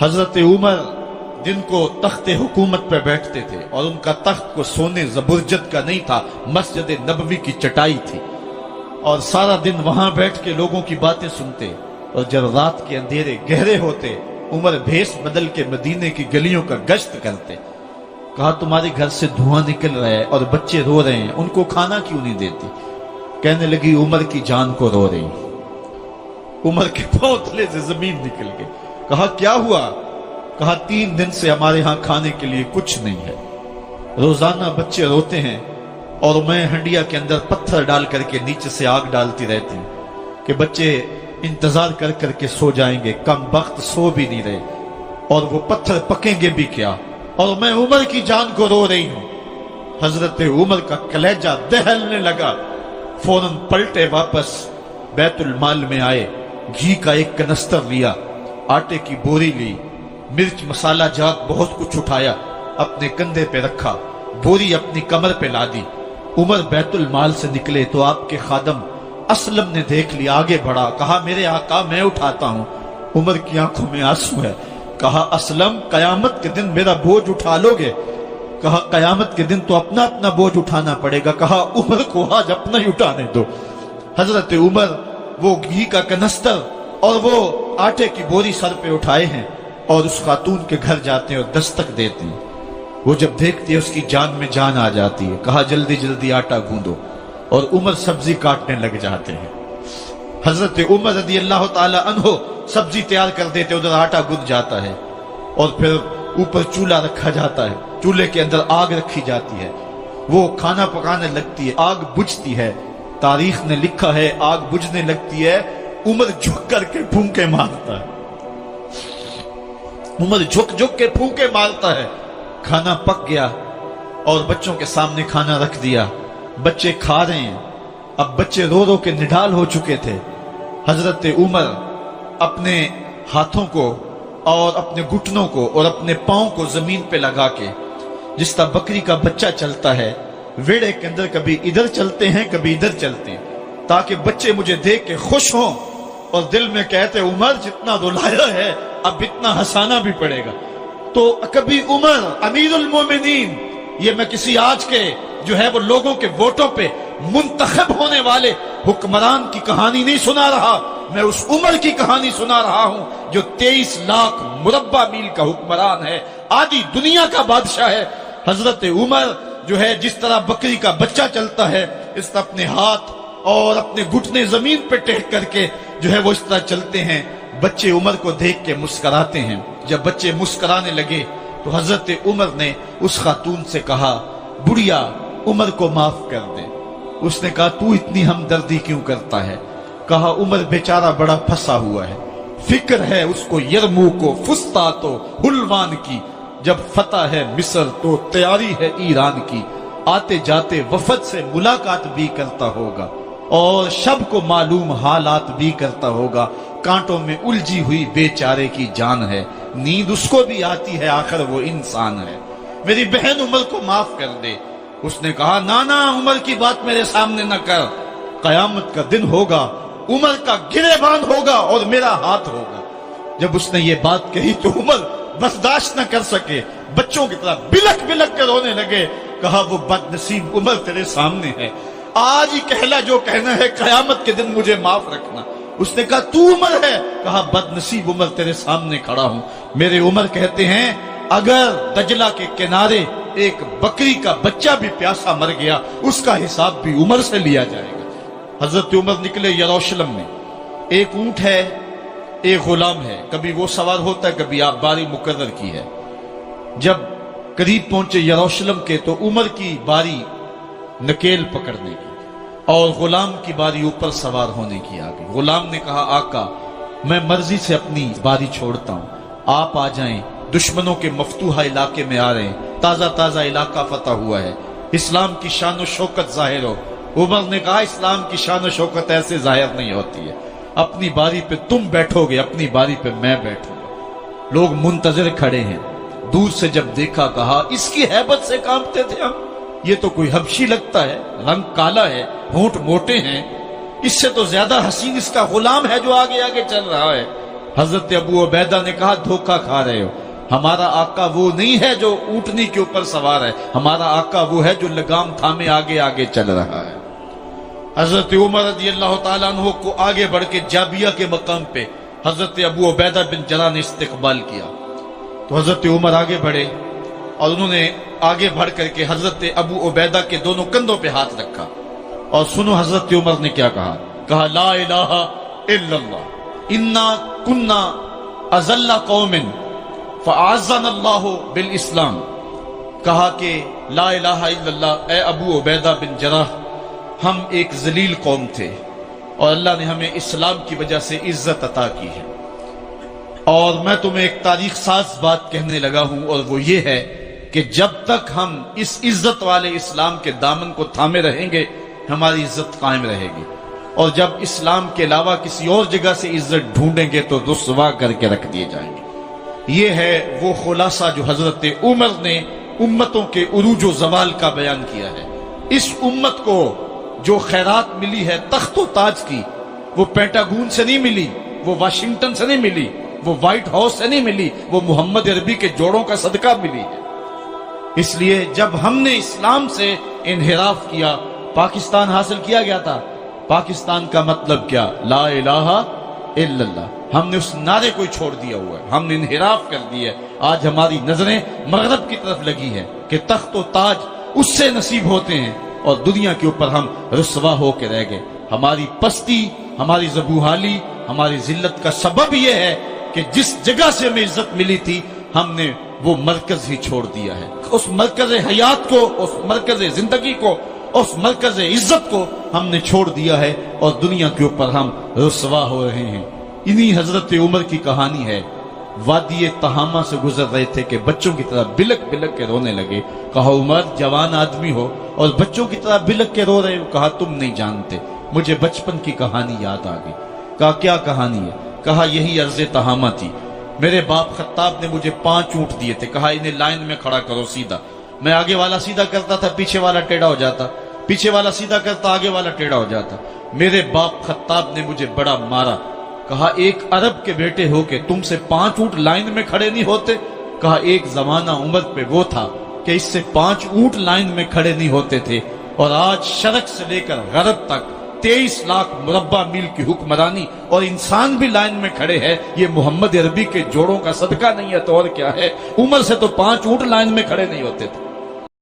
حضرت عمر جن کو تخت حکومت پہ بیٹھتے تھے اور ان کا تخت کو سونے زبرجد کا نہیں تھا، مسجد نبوی کی چٹائی تھی، اور سارا دن وہاں بیٹھ کے لوگوں کی باتیں سنتے، اور جب رات کے اندھیرے گہرے ہوتے عمر بھیس بدل کے مدینے کی گلیوں کا گشت کرتے۔ کہا تمہارے گھر سے دھواں نکل رہا ہے اور بچے رو رہے ہیں، ان کو کھانا کیوں نہیں دیتی؟ کہنے لگی عمر کی جان کو رو رہی۔ عمر کے پاؤں تلے سے زمین نکل گئی۔ کہا کیا ہوا؟ کہا 3 دن سے ہمارے ہاں کھانے کے لیے کچھ نہیں ہے، روزانہ بچے روتے ہیں اور میں ہنڈیا کے اندر پتھر ڈال کر کے نیچے سے آگ ڈالتی رہتی ہوں کہ بچے انتظار کر کر کے سو جائیں گے، کم وقت سو بھی نہیں رہے، اور وہ پتھر پکیں گے بھی کیا، اور میں عمر کی جان کو رو رہی ہوں۔ حضرت عمر کا کلیجہ دہلنے لگا، فوراً پلٹے، واپس بیت المال میں آئے، گھی کا ایک کنستر لیا، آٹے کی بوری لی، مرچ مسالہ جات بہت کچھ اٹھایا، اپنے کندھے پہ رکھا، بوری اپنی کمر پہ لا دی۔ عمر بیت المال سے نکلے تو آپ کے خادم اسلم نے دیکھ لیا، آگے بڑھا، کہا میرے آقا میں اٹھاتا ہوں۔ عمر کی آنکھوں میں آنسو ہے۔ کہا اسلم قیامت کے دن میرا بوجھ اٹھا لو گے؟ کہا قیامت کے دن تو اپنا اپنا بوجھ اٹھانا پڑے گا۔ کہا عمر کو آج اپنا ہی اٹھانے دو۔ حضرت عمر وہ گھی کا کنستر اور وہ آٹے کی بوری سر پہ اٹھائے ہیں اور اس خاتون کے گھر جاتے ہیں اور دستک دیتے ہیں۔ وہ جب دیکھتی ہے اس کی جان میں جان آ جاتی ہے۔ کہا جلدی جلدی آٹا گوندو، اور عمر سبزی کاٹنے لگ جاتے ہیں۔ حضرت عمر رضی اللہ تعالی عنہ سبزی تیار کر دیتے، ادھر آٹا گند جاتا ہے، اور پھر اوپر چولہا رکھا جاتا ہے، چولہے کے اندر آگ رکھی جاتی ہے، وہ کھانا پکانے لگتی ہے، آگ بجھتی ہے۔ تاریخ نے لکھا ہے آگ بجھنے لگتی ہے، عمر جھک کر کے پھونکے مارتا ہے، عمر جھک جھک کے پھونکے مارتا ہے۔ کھانا پک گیا اور بچوں کے سامنے کھانا رکھ دیا، بچے کھا رہے ہیں۔ اب بچے رو رو کے نڈال ہو چکے تھے۔ حضرت عمر اپنے ہاتھوں کو اور اپنے گھٹنوں کو اور اپنے پاؤں کو زمین پہ لگا کے، جس طرح بکری کا بچہ چلتا ہے، ویڑے کے اندر کبھی ادھر چلتے ہیں کبھی ادھر چلتے ہیں، تاکہ بچے مجھے دیکھ کے خوش ہوں اور دل میں کہتے عمر جتنا رلایا ہے اب اتنا ہنسانا بھی پڑے گا۔ تو کبھی عمر امیر المومنین، یہ میں کسی آج کے جو ہے وہ لوگوں کے ووٹوں پہ منتخب ہونے والے حکمران کی کہانی نہیں سنا رہا، میں اس عمر کی کہانی سنا رہا ہوں جو 23 لاکھ مربع میل کا حکمران ہے، آدھی دنیا کا بادشاہ ہے۔ حضرت عمر جو ہے جس طرح بکری کا بچہ چلتا ہے، اس طرح اپنے ہاتھ اور اپنے گھٹنے زمین پہ ٹیک کر کے جو ہے وہ اس طرح چلتے ہیں۔ بچے عمر کو دیکھ کے مسکراتے ہیں۔ جب بچے مسکرانے لگے تو حضرت عمر نے اس خاتون سے کہا بڑھیا عمر کو معاف کر دے۔ اس نے کہا تو اتنی ہمدردی کیوں کرتا ہے؟ کہا عمر بیچارہ بڑا پھنسا ہوا ہے، فکر ہے اس کو یرموک و فسطاط و حلوان کی، جب فتح ہے مصر تو تیاری ہے ایران کی، آتے جاتے وفد سے ملاقات بھی کرتا ہوگا اور شب کو معلوم حالات بھی کرتا ہوگا، کانٹوں میں الجھی ہوئی بیچارے کی جان ہے، نیند اس کو بھی آتی ہے، آخر وہ انسان ہے، میری بہن عمر کو معاف کر دے۔ اس نے کہا نانا عمر کی بات میرے سامنے نہ کر، قیامت کا دن ہوگا، عمر کا گریبان ہوگا اور میرا ہاتھ ہوگا۔ جب اس نے یہ بات کہی تو عمر برداشت نہ کر سکے، بچوں کی طرح بلک بلک کر رونے لگے۔ کہا وہ بد نصیب عمر تیرے سامنے ہے، آج ہی کہلا جو کہنا ہے، قیامت کے دن مجھے معاف رکھنا۔ اس نے کہا تو عمر ہے؟ کہا بد نصیب عمر تیرے سامنے کھڑا ہوں۔ میرے عمر کہتے ہیں اگر دجلہ کے کنارے ایک بکری کا بچہ بھی پیاسا مر گیا، اس کا حساب بھی عمر سے لیا جائے گا۔ حضرت عمر نکلے یروشلم میں، ایک اونٹ ہے ایک غلام ہے، کبھی وہ سوار ہوتا ہے کبھی آپ باری مقرر کی ہے۔ جب قریب پہنچے یروشلم کے تو عمر کی باری نکیل پکڑنے کی اور غلام کی باری اوپر سوار ہونے کی آ گئی۔ غلام نے کہا آقا میں مرضی سے اپنی باری چھوڑتا ہوں، آپ آ جائیں، دشمنوں کے مفتوحہ علاقے میں آ رہے ہیں، تازہ تازہ علاقہ فتح ہوا ہے، اسلام کی شان و شوکت ظاہر ہو۔ عمر نے کہا اسلام کی شان و شوکت ایسے ظاہر نہیں ہوتی ہے، اپنی باری پہ تم بیٹھو گے، اپنی باری پہ میں بیٹھوں گا۔ لوگ منتظر کھڑے ہیں، دور سے جب دیکھا کہا اس کی ہیبت سے کانپتے تھے ہم، یہ تو کوئی حبشی لگتا ہے، رنگ کالا ہے، ہونٹ موٹے ہیں، اس سے تو زیادہ حسین اس کا غلام ہے جو آگے آگے چل رہا ہے۔ حضرت ابو عبیدہ نے کہا دھوکہ کھا رہے ہو، ہمارا آقا وہ نہیں ہے جو اونٹنی کے اوپر سوار ہے، ہمارا آقا وہ ہے جو لگام تھامے آگے آگے چل رہا ہے۔ حضرت عمر رضی اللہ تعالیٰ عنہ کو آگے بڑھ کے جابیہ کے مقام پہ حضرت ابو عبیدہ بن جراح نے استقبال کیا، تو حضرت عمر آگے بڑھے اور انہوں نے آگے بڑھ کر کے حضرت ابو عبیدہ کے دونوں کندھوں پہ ہاتھ رکھا، اور سنو حضرت عمر نے کیا کہا لا الہ الا اللہ انا کنا اذل قوم فاعزنا اللہ بالاسلام، کہا کہ لا الہ الا اللہ، اے ابو عبیدہ بن جراح، ہم ایک ذلیل قوم تھے اور اللہ نے ہمیں اسلام کی وجہ سے عزت عطا کی ہے، اور میں تمہیں ایک تاریخ ساز بات کہنے لگا ہوں، اور وہ یہ ہے کہ جب تک ہم اس عزت والے اسلام کے دامن کو تھامے رہیں گے ہماری عزت قائم رہے گی، اور جب اسلام کے علاوہ کسی اور جگہ سے عزت ڈھونڈیں گے تو رسوا کر کے رکھ دیے جائیں گے۔ یہ ہے وہ خلاصہ جو حضرت عمر نے امتوں کے عروج و زوال کا بیان کیا ہے۔ اس امت کو جو خیرات ملی ہے تخت و تاج کی، وہ پینٹاگون سے نہیں ملی، وہ واشنگٹن سے نہیں ملی، وہ وائٹ ہاؤس سے نہیں ملی، وہ محمد عربی کے جوڑوں کا صدقہ ملی ہے۔ اس لیے جب ہم نے اسلام سے انحراف کیا، پاکستان حاصل کیا گیا تھا، پاکستان کا مطلب کیا؟ لا الہ الا اللہ، ہم نے اس نعرے کو چھوڑ دیا ہوا ہے، ہم نے انحراف کر دیا ہے۔ آج ہماری نظریں مغرب کی طرف لگی ہیں کہ تخت و تاج اس سے نصیب ہوتے ہیں، اور دنیا کے اوپر ہم رسوا ہو کے رہ گئے۔ ہماری پستی، ہماری زبوحالی، ہماری ذلت کا سبب یہ ہے کہ جس جگہ سے ہمیں عزت ملی تھی ہم نے وہ مرکز ہی چھوڑ دیا ہے۔ اس مرکز حیات کو، اس مرکز زندگی کو، اس مرکز عزت کو ہم نے چھوڑ دیا ہے، اور دنیا کے اوپر ہم رسوا ہو رہے ہیں۔ انہی حضرت عمر کی کہانی ہے۔ وادی تہامہ سے گزر رہے تھے کہ بچوں کی طرح بلک بلک کے رونے لگے۔ کہا عمر جوان آدمی ہو اور بچوں کی طرح بلک کے رو رہے ہو؟ کہا تم نہیں جانتے، مجھے بچپن کی کہانی یاد آ گئی۔ کہا کیا کہانی ہے؟ کہا یہی عرض تہامہ تھی، میرے باپ خطاب نے مجھے 5 اونٹ دیے تھے، کہا انہیں لائن میں کھڑا کرو سیدھا، میں آگے والا سیدھا کرتا تھا، پیچھے والا ٹیڑھا ہو جاتا، پیچھے والا سیدھا کرتا، آگے والا ٹیڑھا ہو جاتا۔ میرے باپ خطاب نے مجھے بڑا مارا۔ کہا ایک عرب کے بیٹے ہو کہ تم سے 5 اونٹ لائن میں کھڑے نہیں ہوتے؟ کہا ایک زمانہ عمر پہ وہ تھا کہ اس سے 5 اونٹ لائن میں کھڑے نہیں ہوتے تھے، اور آج شرق سے لے کر غرب تک 23 لاکھ مربع میل کی حکمرانی اور انسان بھی لائن میں کھڑے ہیں۔ یہ محمد عربی کے جوڑوں کا صدقہ نہیں ہے تو اور کیا ہے؟ عمر سے تو 5 اونٹ لائن میں کھڑے نہیں ہوتے تھے۔